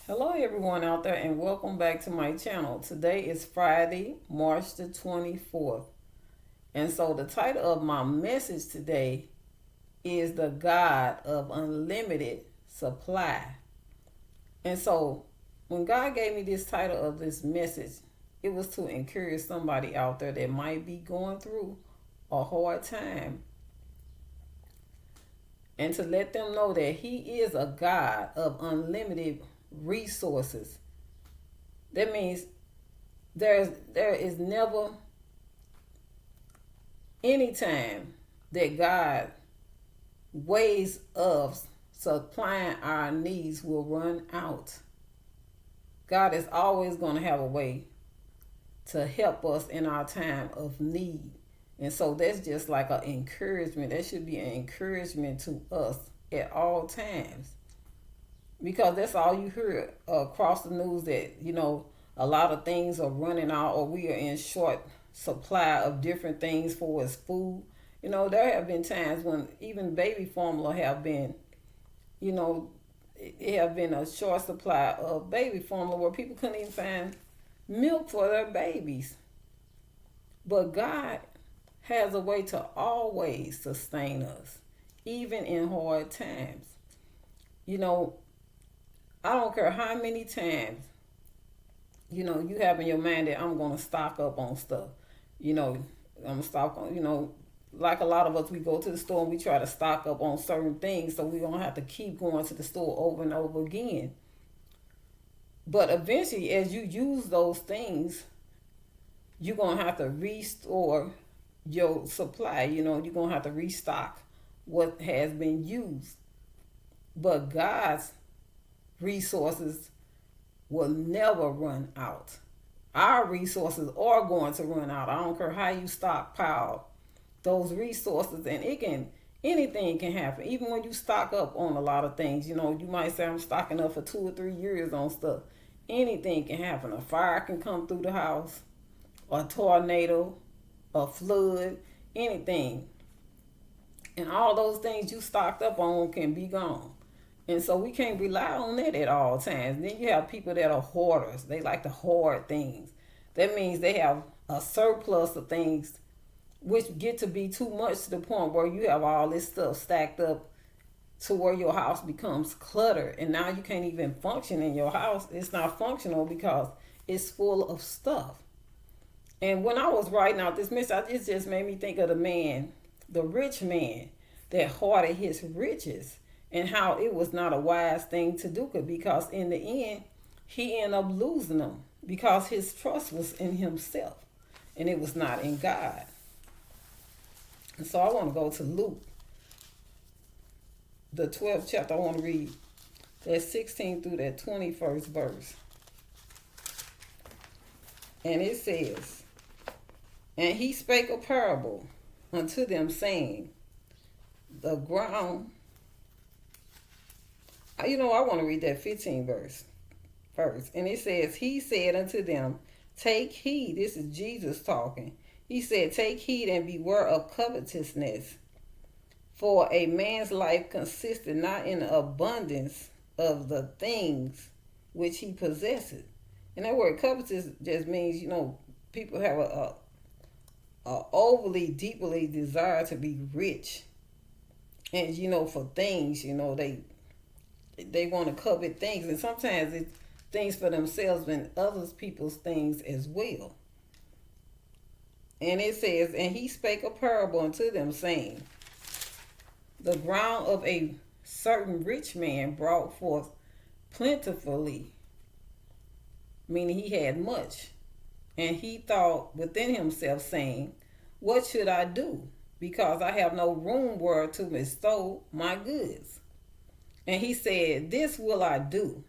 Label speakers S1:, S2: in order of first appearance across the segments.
S1: Hello everyone out there and welcome back to my channel. Today is Friday, March the 24th. And so the title of my message today is the God of Unlimited Supply. And so when God gave me this title of this message, it was to encourage somebody out there that might be going through a hard time and to let them know that He is a God of unlimited resources. That means there is never any time that God ways of supplying our needs will run out. God is always going to have a way to help us in our time of need. And so that's just like an encouragement. That should be an encouragement to us at all times. Because that's all you hear across the news, that a lot of things are running out, or we are in short supply of different things for us food. There have been times when even baby formula have been, it have been a short supply of baby formula where people couldn't even find milk for their babies. But God has a way to always sustain us, even in hard times. I don't care how many times, you have in your mind that I'm going to stock up on stuff. I'm going to stock on, like a lot of us, we go to the store and we try to stock up on certain things so we don't have to keep going to the store over and over again. But eventually, as you use those things, you're going to have to restore your supply. You're going to have to restock what has been used. But God's resources will never run out. Our resources are going to run out. I don't care how you stockpile those resources, and anything can happen. Even when you stock up on a lot of things, you might say I'm stocking up for 2 or 3 years on stuff. Anything can happen. A fire can come through the house, a tornado, a flood, anything. And all those things you stocked up on can be gone. And so we can't rely on that at all times. Then you have people that are hoarders. They like to hoard things. That means they have a surplus of things which get to be too much to the point where you have all this stuff stacked up to where your house becomes cluttered. And now you can't even function in your house. It's not functional because it's full of stuff. And when I was writing out this message, it just made me think of the rich man that hoarded his riches, and how it was not a wise thing to do, because in the end he ended up losing them because his trust was in himself and it was not in God. And so I want to go to Luke, the 12th chapter. I want to read that 16 through that 21st verse. And it says, "And he spake a parable unto them, saying, the ground," I want to read that 15th verse first. And it says, "He said unto them, take heed." This is Jesus talking. He said, "Take heed and beware of covetousness. For a man's life consisted not in the abundance of the things which he possesseth." And that word covetous just means, people have a overly, deeply desire to be rich. And, for things, they want to covet things, and sometimes it's things for themselves and others people's things as well. And it says, "And he spake a parable unto them, saying, the ground of a certain rich man brought forth plentifully," meaning he had much. "And he thought within himself, saying, what should I do? Because I have no room where to bestow my goods. And he said, this will I do.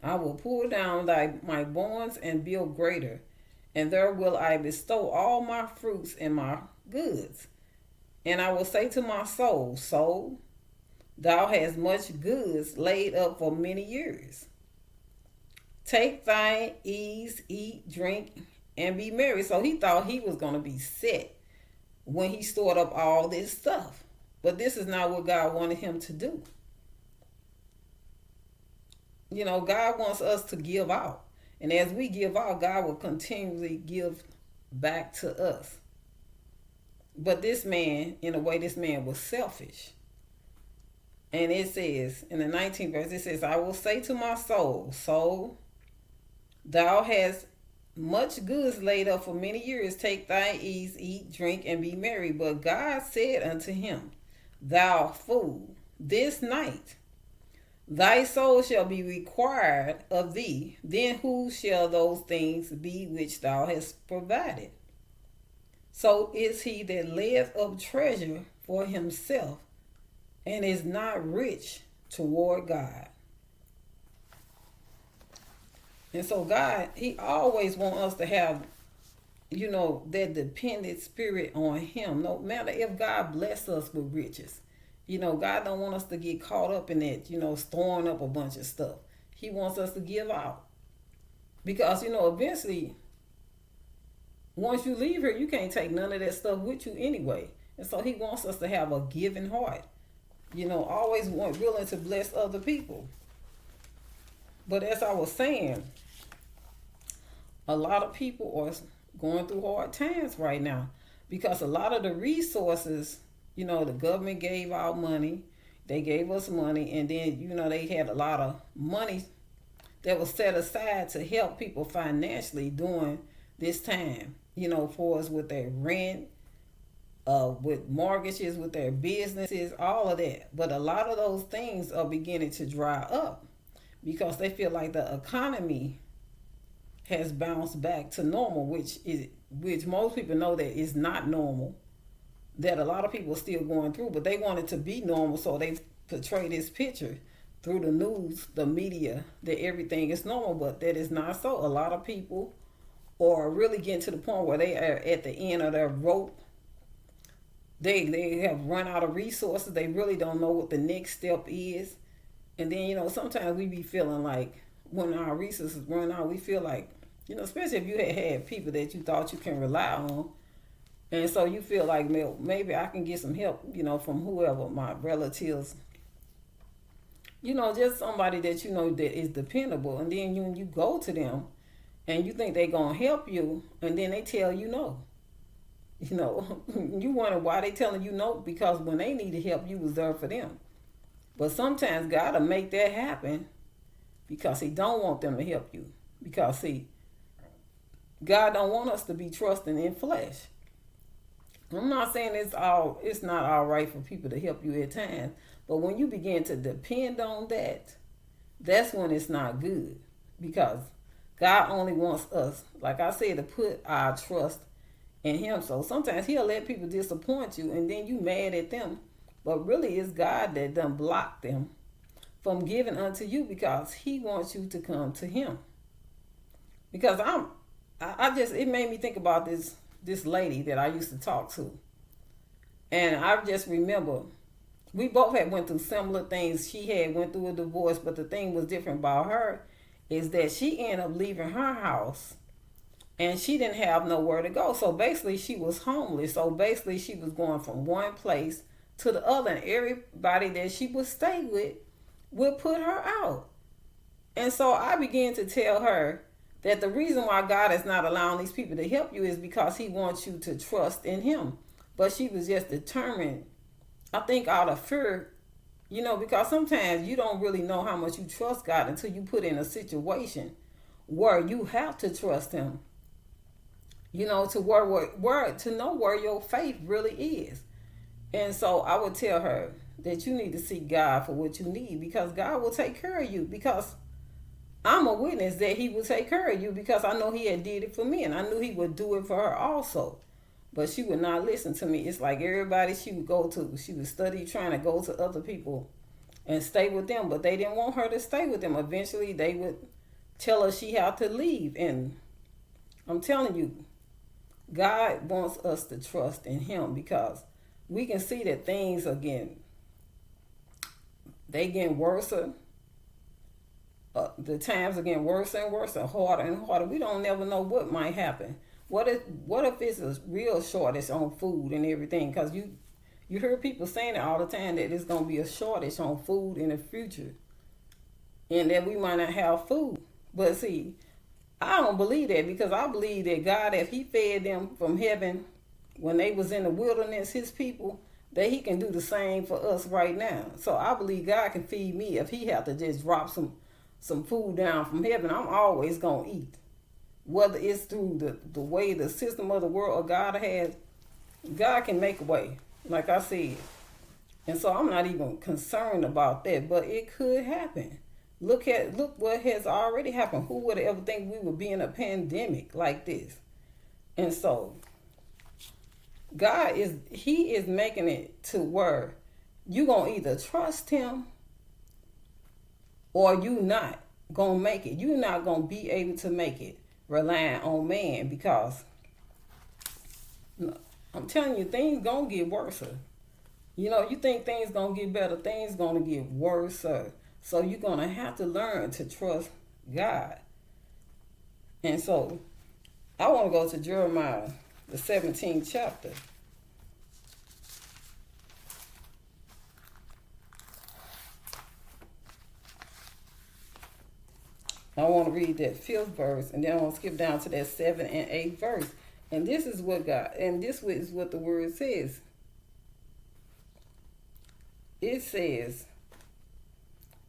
S1: I will pull down my barns and build greater, and there will I bestow all my fruits and my goods. And I will say to my soul, soul, thou hast much goods laid up for many years. Take thine ease, eat, drink, and be merry." So he thought he was going to be set when he stored up all this stuff. But this is not what God wanted him to do. God wants us to give out. And as we give out, God will continually give back to us. But this man, in a way, this man was selfish. And it says, in the 19th verse, it says, I will say to my soul, soul, thou hast much goods laid up for many years. Take thine ease, eat, drink, and be merry. But God said unto him, thou fool, this night thy soul shall be required of thee. Then whose shall those things be which thou hast provided? So is he that layeth up treasure for himself and is not rich toward God. And so God, he always wants us to have, that dependent spirit on him. No matter if God bless us with riches. God don't want us to get caught up in that, storing up a bunch of stuff. He wants us to give out. Because, eventually, once you leave here, you can't take none of that stuff with you anyway. And so he wants us to have a giving heart. Always willing to bless other people. But as I was saying, a lot of people are going through hard times right now because a lot of the resources, the government gave out money, they gave us money, and then, they had a lot of money that was set aside to help people financially during this time, for us with their rent, with mortgages, with their businesses, all of that. But a lot of those things are beginning to dry up because they feel like the economy has bounced back to normal, which most people know that is not normal, that a lot of people are still going through, but they want it to be normal, so they portray this picture through the news, the media, that everything is normal, but that is not so. A lot of people are really getting to the point where they are at the end of their rope. They have run out of resources. They really don't know what the next step is. And then, sometimes we be feeling like when our resources run out, we feel like, especially if you had people that you thought you can rely on. And so you feel like, maybe I can get some help, from whoever, my relatives, just somebody that that is dependable. And then when you go to them and you think they're going to help you, and then they tell you no. You wonder why they telling you no, because when they needed help, you was there for them. But sometimes God will make that happen because he don't want them to help you. Because, God don't want us to be trusting in flesh. I'm not saying it's not all right for people to help you at times, but when you begin to depend on that, that's when it's not good. Because God only wants us, like I said, to put our trust in him. So sometimes he'll let people disappoint you and then you mad at them. But really it's God that done blocked them from giving unto you because he wants you to come to him. Because it made me think about this lady that I used to talk to. And I just remember we both had went through similar things. She had went through a divorce, but the thing was different about her is that she ended up leaving her house and she didn't have nowhere to go. So basically she was homeless. So basically she was going from one place to the other, and everybody that she would stay with would put her out. And so I began to tell her that the reason why God is not allowing these people to help you is because he wants you to trust in him. But she was just determined, I think out of fear, because sometimes you don't really know how much you trust God until you put in a situation where you have to trust him. To where to know where your faith really is. And so I would tell her that you need to seek God for what you need, because God will take care of you. Because I'm a witness that he will take care of you, because I know he had did it for me, and I knew he would do it for her also. But she would not listen to me. It's like everybody she would study trying to go to other people and stay with them, but they didn't want her to stay with them. Eventually they would tell her she had to leave. And I'm telling you, God wants us to trust in him, because we can see that things are getting worse. The times are getting worse and worse, and harder and harder. We don't never know what might happen. What if it's a real shortage on food and everything? Because you hear people saying it all the time that there's going to be a shortage on food in the future. and that we might not have food. But see, I don't believe that, because I believe that God, if he fed them from heaven when they was in the wilderness, his people, that he can do the same for us right now. So I believe God can feed me. If he have to just drop some food down from heaven, I'm always going to eat. Whether it's through the way the system of the world or God has, God can make a way, like I said. And so I'm not even concerned about that, but it could happen. Look what has already happened. Who would ever think we would be in a pandemic like this? And so he is making it to where you gonna either trust him or you not gonna make it. You're not gonna be able to make it relying on man, because I'm telling you, things gonna get worse. You think things gonna get better, things gonna get worse. So you're gonna have to learn to trust God. And so I want to go to Jeremiah, the 17th chapter. I want to read that 5th verse, and then I want to skip down to that 7th and 8th verse. And this is what the word says. It says,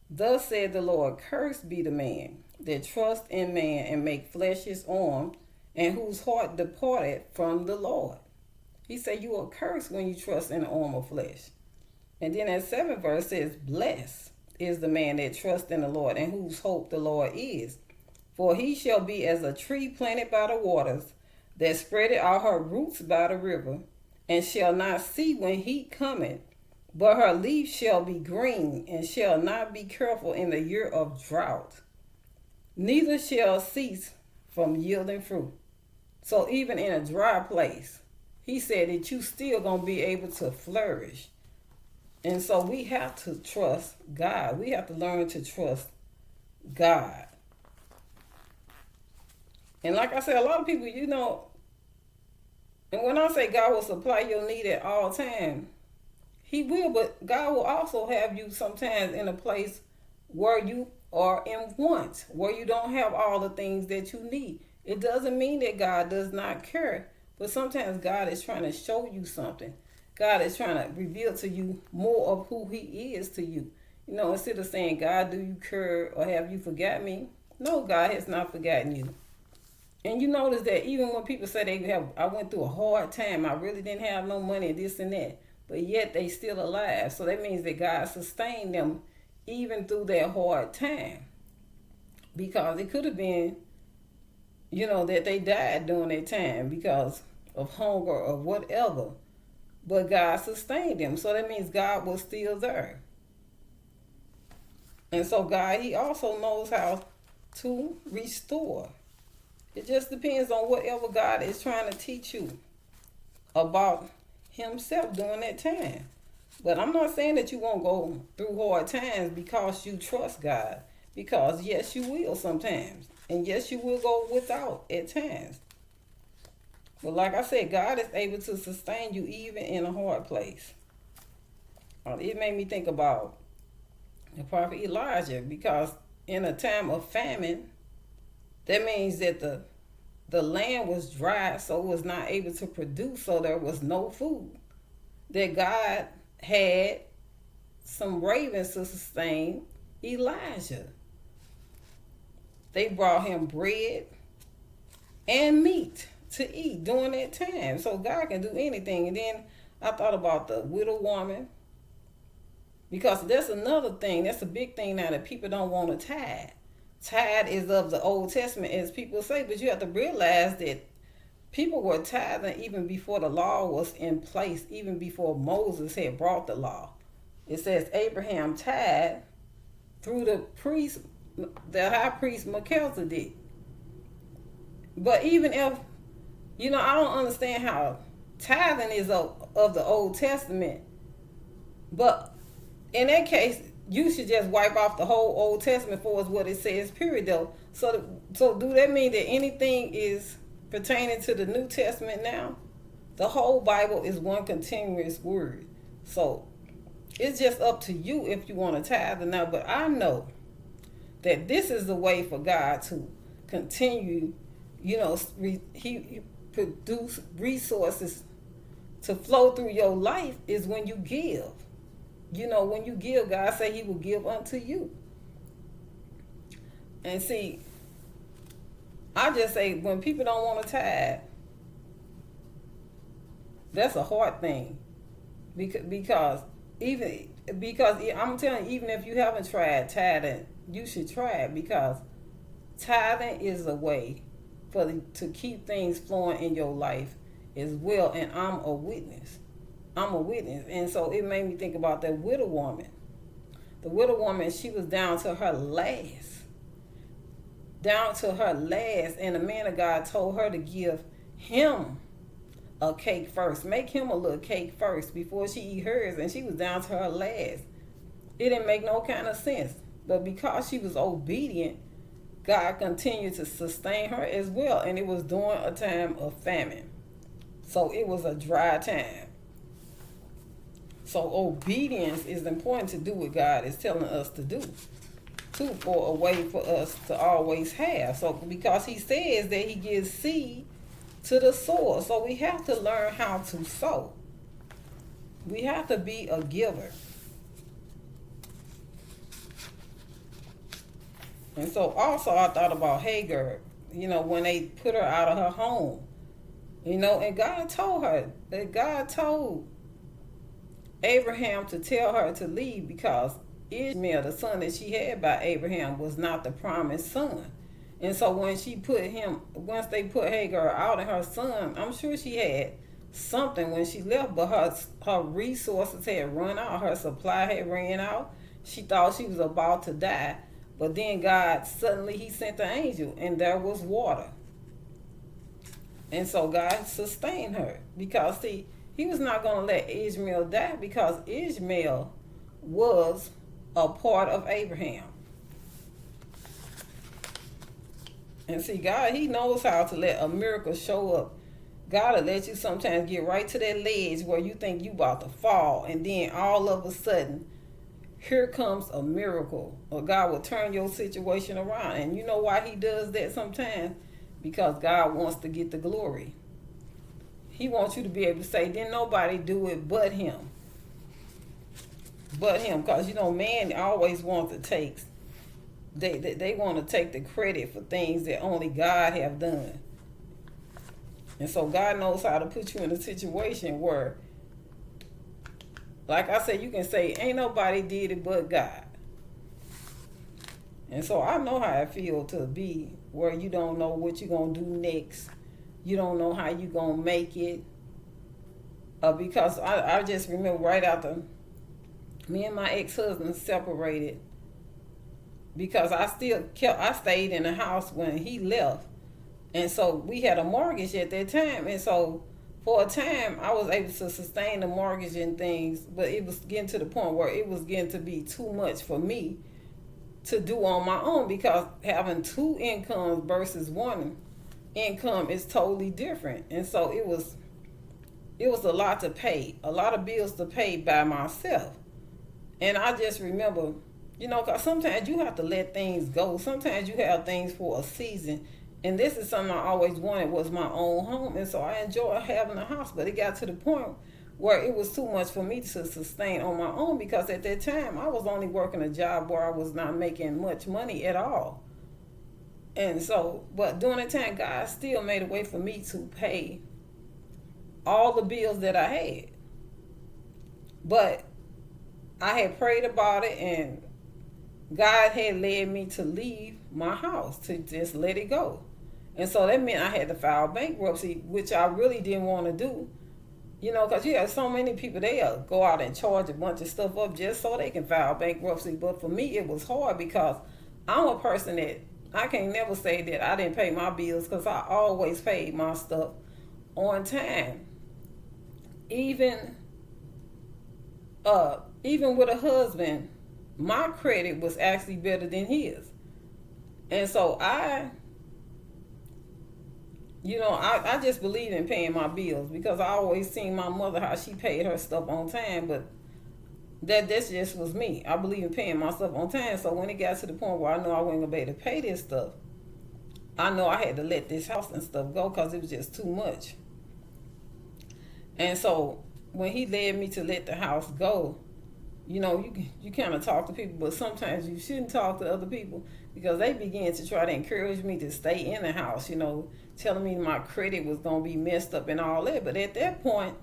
S1: "Thus said the Lord, cursed be the man that trust in man and make flesh his arm, and whose heart departed from the Lord." He said you are cursed when you trust in the arm of flesh. And then that 7th verse says, "Blessed is the man that trusts in the Lord, and whose hope the Lord is. For he shall be as a tree planted by the waters, that spreadeth out her roots by the river, and shall not see when heat cometh, but her leaf shall be green, and shall not be careful in the year of drought, neither shall cease from yielding fruit." So even in a dry place, he said that you still gonna be able to flourish. And so we have to trust God. We have to learn to trust God. And like I said, a lot of people, and when I say God will supply your need at all times, he will, but God will also have you sometimes in a place where you are in want, where you don't have all the things that you need. It doesn't mean that God does not care, but sometimes God is trying to show you something. God is trying to reveal to you more of who he is to you. Instead of saying, "God, do you care, or have you forgot me?" No, God has not forgotten you. And you notice that even when people say I went through a hard time, I really didn't have no money, this and that, but yet they still alive. So that means that God sustained them even through that hard time. Because it could have been, that they died during that time because of hunger or whatever. But God sustained them. So that means God was still there. And so God, he also knows how to restore. It just depends on whatever God is trying to teach you about himself during that time. But I'm not saying that you won't go through hard times because you trust God. Because yes, you will sometimes. And yes, you will go without at times. But like I said, God is able to sustain you even in a hard place. It made me think about the prophet Elijah, because in a time of famine, that means that the land was dry, so it was not able to produce, so there was no food. That God had some ravens to sustain Elijah. They brought him bread and meat to eat during that time. So God can do anything. And then I thought about the widow woman, because that's another thing. That's a big thing now, that people don't want to tithe. Tithe is of the Old Testament, as people say, but you have to realize that people were tithing even before the law was in place, even before Moses had brought the law. It says Abraham tithed through the high priest Melchizedek. But even if, I don't understand how tithing is of the Old Testament, but in that case, you should just wipe off the whole Old Testament for what it says, period, though. So do that mean that anything is pertaining to the New Testament now? The whole Bible is one continuous word. So it's just up to you if you want to tithe or not. But I know that this is the way for God to continue, he produce resources to flow through your life is when you give. When you give, God say he will give unto you. And see, I just say when people don't want to tithe, that's a hard thing. Because I'm telling you, even if you haven't tried tithing, you should try it, because tithing is a way to keep things flowing in your life as well. And I'm a witness. And so it made me think about that widow woman. The widow woman, she was down to her last. And the man of God told her to give him a cake first. Make him a little cake first before she eat hers. And she was down to her last. It didn't make no kind of sense. But because she was obedient, God continued to sustain her as well. And it was during a time of famine. So it was a dry time. So obedience is important to do what God is telling us to do, too, for a way for us to always have. So because he says that he gives seed to the sower. So we have to learn how to sow. We have to be a giver. And so also I thought about Hagar, when they put her out of her home. And God told Abraham to tell her to leave, because Ishmael, the son that she had by Abraham, was not the promised son. And so once they put Hagar out and her son, I'm sure she had something when she left, but her resources had run out, her supply had ran out. She thought she was about to die, but then God suddenly he sent the angel, and there was water. And so God sustained her, because see, he was not going to let Ishmael die, because Ishmael was a part of Abraham. And see, God, he knows how to let a miracle show up. God will let you sometimes get right to that ledge where you think you about to fall, and then all of a sudden, here comes a miracle. Or God will turn your situation around. And you know why he does that sometimes? Because God wants to get the glory. He wants you to be able to say, didn't nobody do it but him. Because, man always wants to take, they want to take the credit for things that only God have done. And so God knows how to put you in a situation where, like I said, you can say, ain't nobody did it but God. And so I know how it feels to be where you don't know what you're going to do next. You don't know how you're going to make it. Because I just remember right after me and my ex-husband separated, because I stayed in the house when he left. And so we had a mortgage at that time. And so for a time, I was able to sustain the mortgage and things, but it was getting to the point where it was getting to be too much for me to do on my own, because having two incomes versus one income is totally different. And so it was a lot to pay, a lot of bills to pay by myself. And I just remember, because sometimes you have to let things go. Sometimes you have things for a season. And this is something I always wanted, was my own home. And so I enjoyed having a house. But it got to the point where it was too much for me to sustain on my own, because at that time I was only working a job where I was not making much money at all. And so, but during that time, God still made a way for me to pay all the bills that I had. But I had prayed about it, and God had led me to leave my house, to just let it go. And so that meant I had to file bankruptcy, which I really didn't want to do. Because you have so many people, they'll go out and charge a bunch of stuff up just so they can file bankruptcy. But for me, it was hard, because I'm a person that I can't never say that I didn't pay my bills, because I always paid my stuff on time. Even with a husband, my credit was actually better than his. And so I just believe in paying my bills, because I always seen my mother, how she paid her stuff on time. But That's just was me. I believe in paying myself on time. So when it got to the point where I know I wasn't gonna be able to pay this stuff, I know I had to let this house and stuff go because it was just too much. And so when he led me to let the house go, you kind of talk to people, but sometimes you shouldn't talk to other people because they begin to try to encourage me to stay in the house. Telling me my credit was gonna be messed up and all that. But at that point,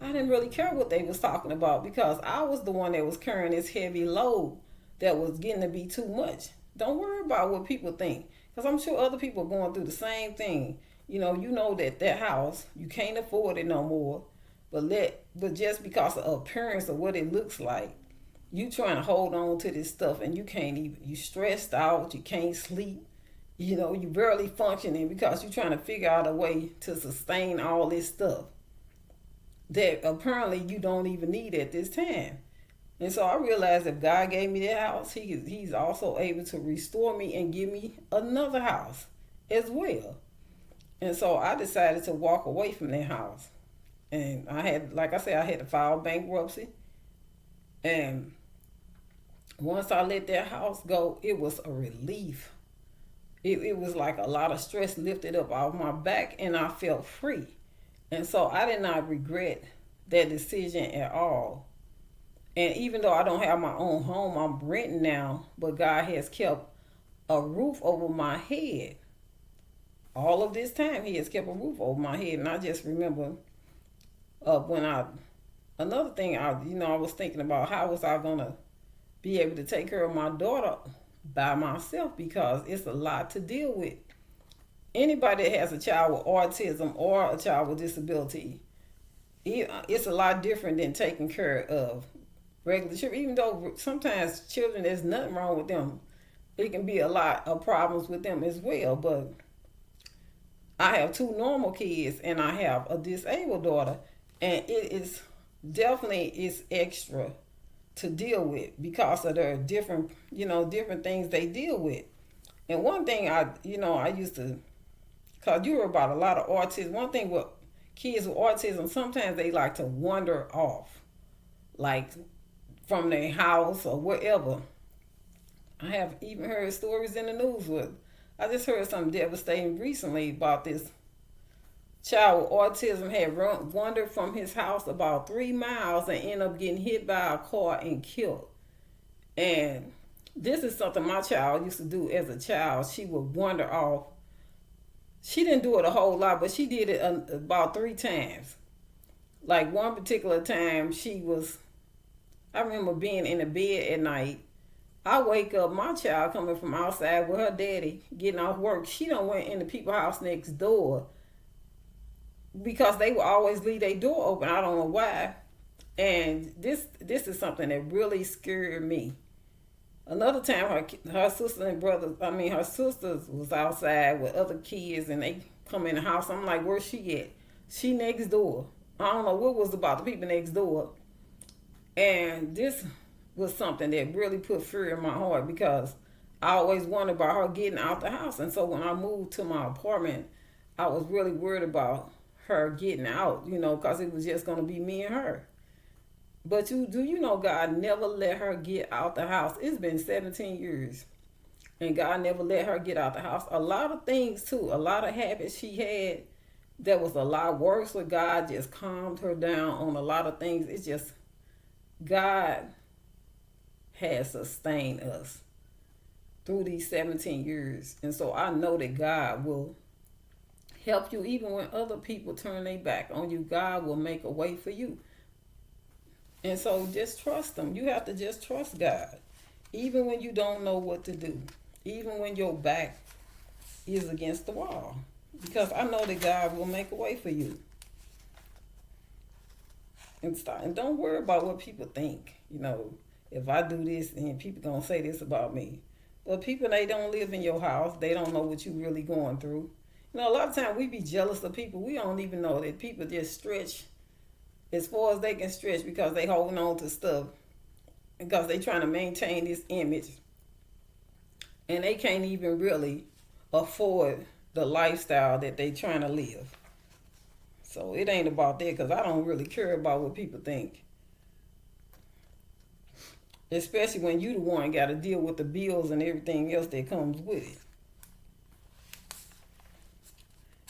S1: I didn't really care what they was talking about because I was the one that was carrying this heavy load that was getting to be too much. Don't worry about what people think because I'm sure other people are going through the same thing. That house, you can't afford it no more. But just because of appearance of what it looks like, you trying to hold on to this stuff and you can't even, you stressed out, you can't sleep, you barely functioning because you're trying to figure out a way to sustain all this stuff that apparently you don't even need at this time. And so I realized if God gave me that house, he's also able to restore me and give me another house as well. And so I decided to walk away from that house. And I had, like I said, I had to file bankruptcy. And once I let that house go, it was a relief. It was like a lot of stress lifted up off my back and I felt free. And so I did not regret that decision at all. And even though I don't have my own home, I'm renting now, but God has kept a roof over my head. All of this time, he has kept a roof over my head. And I just remember another thing, I was thinking about how was I going to be able to take care of my daughter by myself because it's a lot to deal with. Anybody that has a child with autism or a child with disability, it's a lot different than taking care of regular children. Even though sometimes children, there's nothing wrong with them, it can be a lot of problems with them as well. But I have two normal kids and I have a disabled daughter, and it is definitely is extra to deal with because of their different things they deal with. And one thing I used to, because you hear about a lot of autism. One thing with kids with autism, sometimes they like to wander off, like from their house or wherever. I have even heard stories in the news I just heard something devastating recently about this child with autism had wandered from his house about 3 miles and ended up getting hit by a car and killed. And this is something my child used to do as a child. She would wander off. She didn't do it a whole lot, but she did it about 3 times. Like one particular time, I remember being in the bed at night. I wake up, my child coming from outside with her daddy, getting off work. She done went in the people's house next door because they will always leave their door open. I don't know why. And this is something that really scared me. Another time, her sister and brothers, her sisters was outside with other kids and they come in the house. I'm like, where's she at? She next door. I don't know what was about the people next door. And this was something that really put fear in my heart because I always wondered about her getting out the house. And so when I moved to my apartment, I was really worried about her getting out, because it was just going to be me and her. But God never let her get out the house. It's been 17 years. And God never let her get out the house. A lot of things, too. A lot of habits she had that was a lot worse. But God just calmed her down on a lot of things. It's just, God has sustained us through these 17 years. And so I know that God will help you even when other people turn their back on you. God will make a way for you. And so just trust him. You have to just trust God. Even when you don't know what to do. Even when your back is against the wall. Because I know that God will make a way for you. And don't worry about what people think. If I do this, and people going to say this about me. But people, they don't live in your house. They don't know what you're really going through. A lot of times we be jealous of people. We don't even know that people just stretch as far as they can stretch because they holding on to stuff because they trying to maintain this image and they can't even really afford the lifestyle that they trying to live. So it ain't about that because I don't really care about what people think. especially when you the one got to deal with the bills and everything else that comes with it.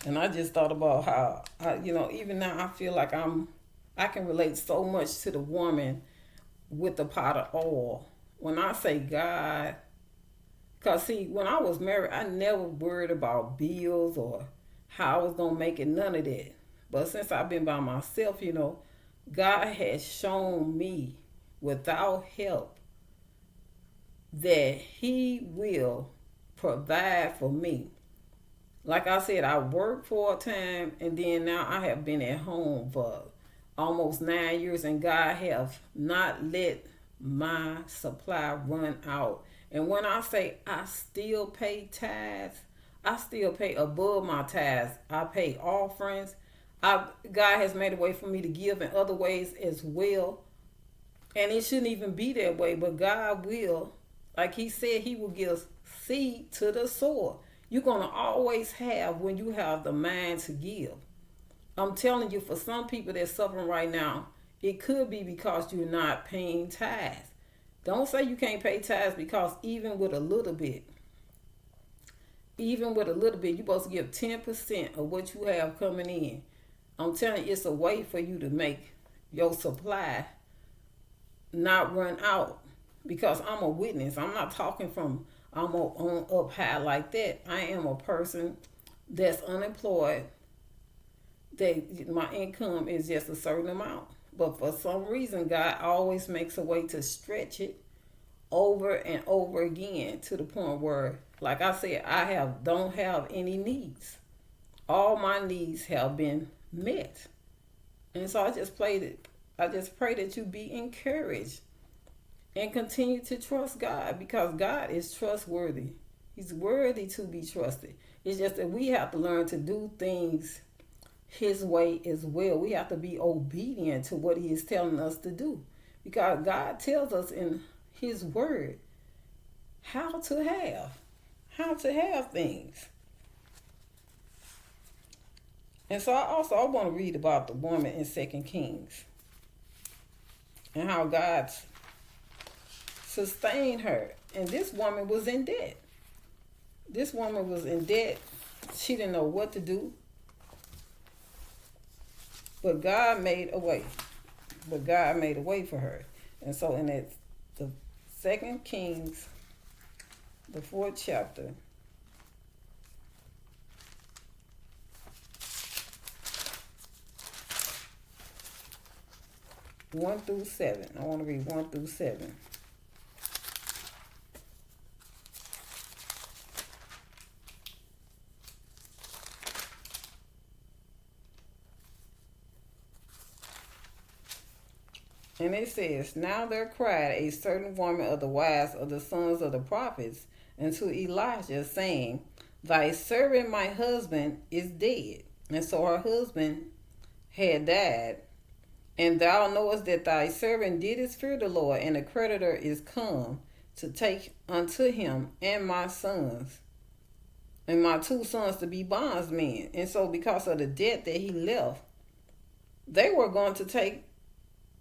S1: And I just thought about how, even now I feel like I can relate so much to the woman with the pot of oil. When I say God, because see, when I was married, I never worried about bills or how I was going to make it, none of that. But since I've been by myself, God has shown me without help that He will provide for me. Like I said, I worked for a time, and then now I have been at home for almost 9 years, and God have not let my supply run out. And when I say I still pay tithes, I still pay above my tithes. I pay offerings. God has made a way for me to give in other ways as well. And it shouldn't even be that way, but God will, like He said, He will give seed to the sower. You're going to always have when you have the mind to give. I'm telling you, for some people that's suffering right now, it could be because you're not paying tithes. Don't say you can't pay tithes, because even with a little bit, you're supposed to give 10% of what you have coming in. I'm telling you, it's a way for you to make your supply not run out. Because I'm a witness. I'm not talking from I'm on up high like that. I am a person that's unemployed. My income is just a certain amount. But for some reason, God always makes a way to stretch it over and over again, to the point where, like I said, don't have any needs. All my needs have been met. And so I just pray that you be encouraged and continue to trust God, because God is trustworthy. He's worthy to be trusted. It's just that we have to learn to do things His way as well. We have to be obedient to what He is telling us to do, because God tells us in His word how to have things. And so I want to read about the woman in 2 Kings and how God sustained her. And this woman was in debt. She didn't know what to do. But God made a way. For her. And so in the 2 Kings, the 4th chapter, (1 through 7). I want to read 1 through 7. And it says, "Now there cried a certain woman of the wives of the sons of the prophets unto Elijah, saying, Thy servant my husband is dead." And so her husband had died. "And thou knowest that thy servant didst fear the Lord, and the creditor is come to take unto him and my sons, and my 2 sons to be bondsmen." And so because of the debt that he left, they were going to take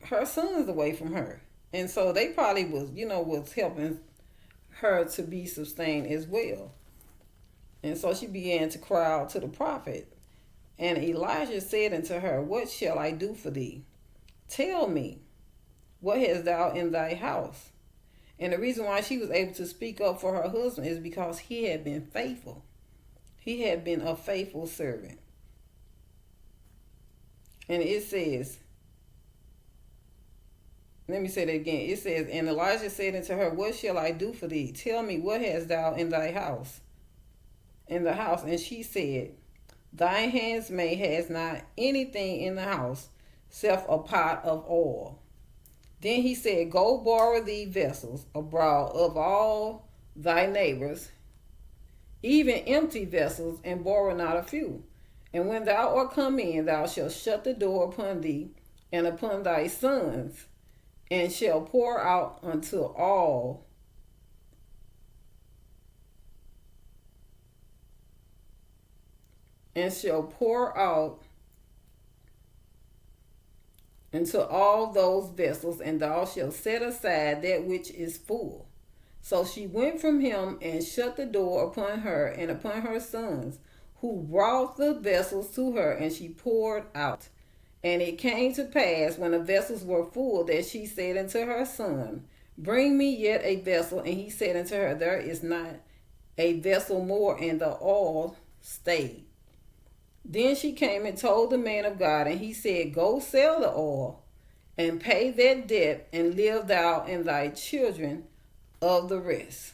S1: her sons away from her. And so they probably was helping her to be sustained as well. And so she began to cry out to the prophet. And Elijah said unto her, "What shall I do for thee? Tell me, what hast thou in thy house?" And the reason why she was able to speak up for her husband is because he had been faithful. He had been a faithful servant. And it says, let me say that again. It says, "And Elijah said unto her, What shall I do for thee? Tell me, what hast thou in thy house?" In the house. And she said, "Thy handmaid has not anything in the house, except a pot of oil." Then he said, "Go borrow thee vessels abroad of all thy neighbors, even empty vessels, and borrow not a few. And when thou art come in, thou shalt shut the door upon thee and upon thy sons, and shall pour out unto all into all those vessels, and thou shalt set aside that which is full. So she went from him and shut the door upon her and upon her sons, who brought the vessels to her, and she poured out. And it came to pass, when the vessels were full, that she said unto her son, Bring me yet a vessel. And he said unto her, There is not a vessel more, and the oil stayed. Then she came and told the man of God, and he said, Go sell the oil, and pay that debt, and live thou and thy children of the rest.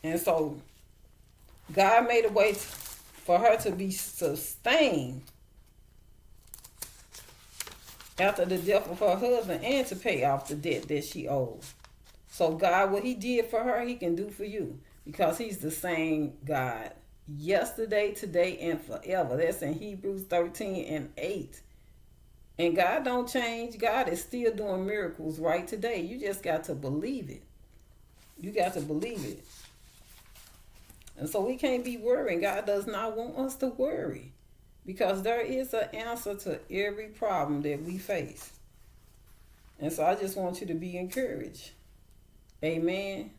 S1: And so God made a way for her to be sustained after the death of her husband, and to pay off the debt that she owed. So God, what he did for her, he can do for you, because he's the same God yesterday, today, and forever. That's in Hebrews 13:8. And God don't change. God is still doing miracles right today. You just got to believe it. You got to believe it. And so we can't be worrying. God does not want us to worry, because there is an answer to every problem that we face. And so I just want you to be encouraged. Amen.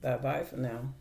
S1: Bye-bye for now.